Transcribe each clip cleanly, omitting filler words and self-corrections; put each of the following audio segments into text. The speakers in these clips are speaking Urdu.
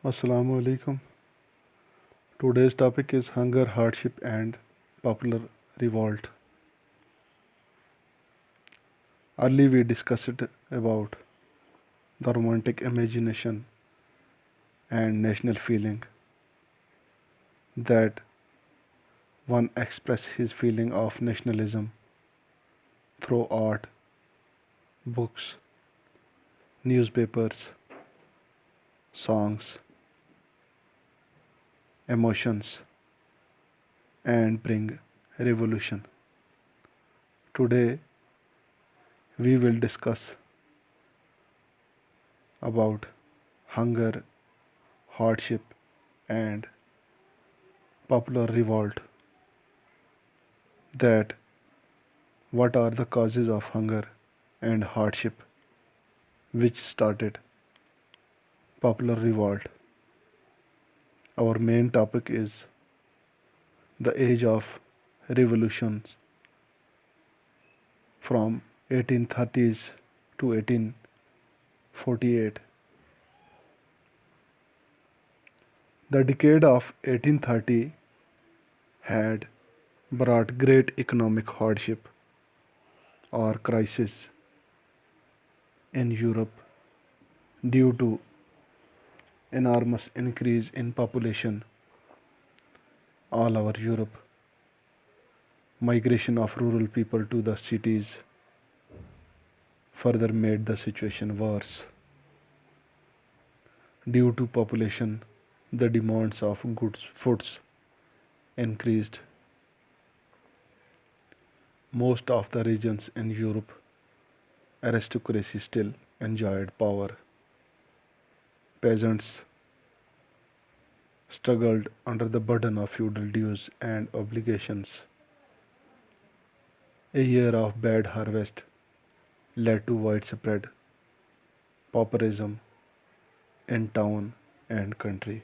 Assalamu alaikum. Today's topic is hunger, hardship, and popular revolt. Early we discussed about the romantic imagination and national feeling that one express his feeling of nationalism through art, books, newspapers, songs, emotions, and bring revolution. Today we will discuss about hunger, hardship, and popular revolt. That what are the causes of hunger and hardship which started popular revolt. Our main topic is the age of revolutions from 1830s to 1848. The decade of 1830 had brought great economic hardship or crisis in Europe due to enormous increase in population all over Europe, migration of rural people to the cities further made the situation worse. Due to population, the demands of goods foods increased. Most of the regions in Europe, aristocracy still enjoyed power. Peasants struggled under the burden of feudal dues and obligations. A year of bad harvest led to widespread pauperism in town and country.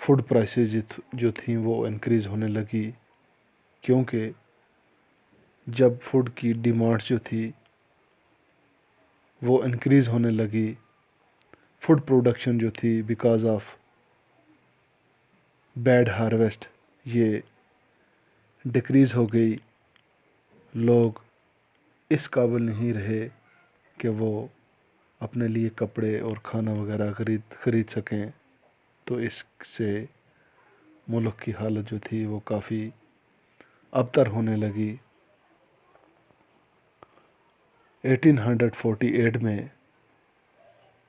Food prices جو تھیں وہ انکریز ہونے لگی، کیونکہ جب فوڈ کی ڈیمانڈس جو تھی وہ انکریز ہونے لگی، فوڈ پروڈکشن جو تھی بیکاز آف بیڈ ہارویسٹ یہ ڈکریز ہو گئی، لوگ اس قابل نہیں رہے کہ وہ اپنے لیے کپڑے اور کھانا وغیرہ خرید سکیں، تو اس سے ملک کی حالت جو تھی وہ کافی ابتر ہونے لگی۔ 1848 میں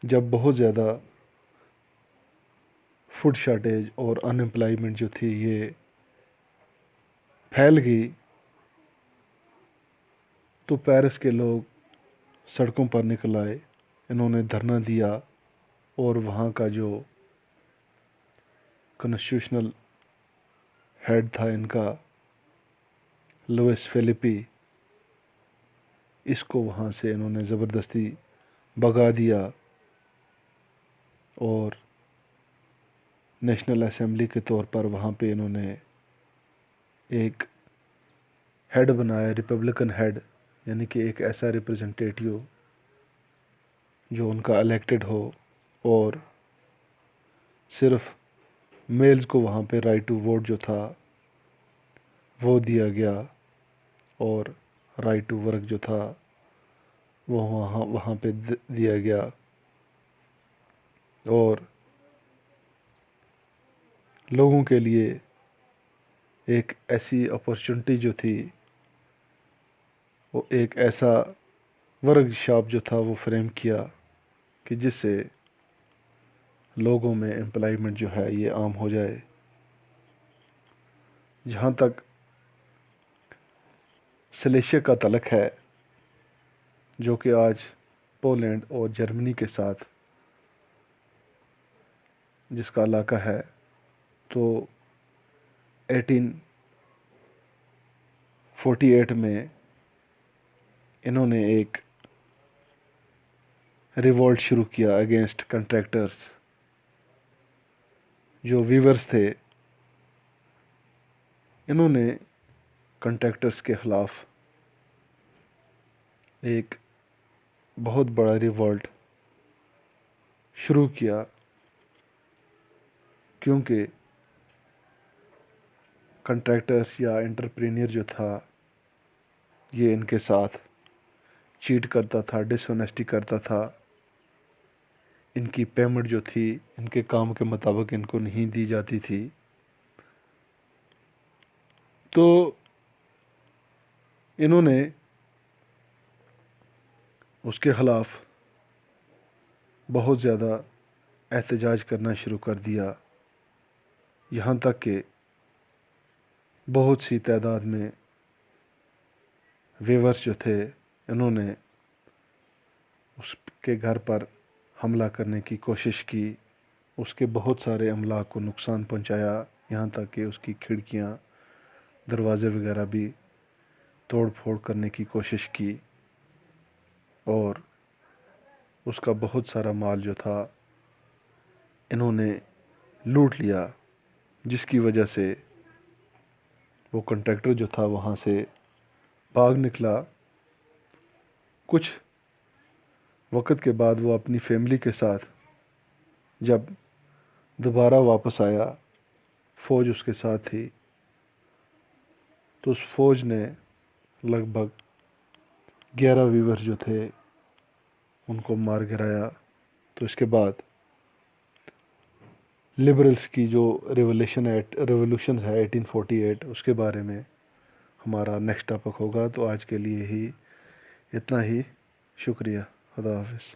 جب بہت زیادہ فوڈ شارٹیج اور ان امپلائمنٹ جو تھی یہ پھیل گئی، تو پیرس کے لوگ سڑکوں پر نکل آئے، انہوں نے دھرنا دیا، اور وہاں کا جو کانسٹیٹیوشنل ہیڈ تھا ان کا لوئس فیلپی، اس کو وہاں سے انہوں نے زبردستی بھگا دیا اور نیشنل اسمبلی کے طور پر وہاں پہ انہوں نے ایک ہیڈ بنایا، ریپبلکن ہیڈ، یعنی کہ ایک ایسا ریپرزنٹیٹیو جو ان کا الیکٹڈ ہو، اور صرف میلز کو وہاں پہ رائٹ ٹو ووٹ جو تھا وہ دیا گیا، اور رائٹ ٹو ورک جو تھا وہ وہاں پہ دیا گیا، اور لوگوں کے لیے ایک ایسی اپرچونٹی جو تھی، وہ ایک ایسا ورک شاپ جو تھا وہ فریم کیا کہ جس سے لوگوں میں امپلائمنٹ جو ہے یہ عام ہو جائے۔ جہاں تک سلیشیا کا تعلق ہے، جو کہ آج پولینڈ اور جرمنی کے ساتھ جس کا علاقہ ہے، تو 1848 میں انہوں نے ایک ریولٹ شروع کیا اگینسٹ کنٹریکٹرز، جو ویورز تھے، انہوں نے کنٹریکٹرز کے خلاف ایک بہت بڑا ریولٹ شروع کیا، کیونکہ کنٹریکٹرز یا انٹرپرینیر جو تھا یہ ان کے ساتھ چیٹ کرتا تھا، ڈس آنیسٹی کرتا تھا، ان کی پیمنٹ جو تھی ان کے کام کے مطابق ان کو نہیں دی جاتی تھی، تو انہوں نے اس کے خلاف بہت زیادہ احتجاج کرنا شروع کر دیا، یہاں تک کہ بہت سی تعداد میں ویورز جو تھے انہوں نے اس کے گھر پر حملہ کرنے کی کوشش کی، اس کے بہت سارے املاک کو نقصان پہنچایا، یہاں تک کہ اس کی کھڑکیاں، دروازے وغیرہ بھی توڑ پھوڑ کرنے کی کوشش کی، اور اس کا بہت سارا مال جو تھا انہوں نے لوٹ لیا، جس کی وجہ سے وہ کنٹریکٹر جو تھا وہاں سے بھاگ نکلا۔ کچھ وقت کے بعد وہ اپنی فیملی کے ساتھ جب دوبارہ واپس آیا، فوج اس کے ساتھ تھی، تو اس فوج نے لگ بھگ 11 ویور جو تھے ان کو مار گرایا۔ تو اس کے بعد لبرلز کی جو ریولوشن ہے 1848، اس کے بارے میں ہمارا نیکسٹ ٹاپک ہوگا۔ تو آج کے لیے ہی اتنا ہی، شکریہ، خدا حافظ۔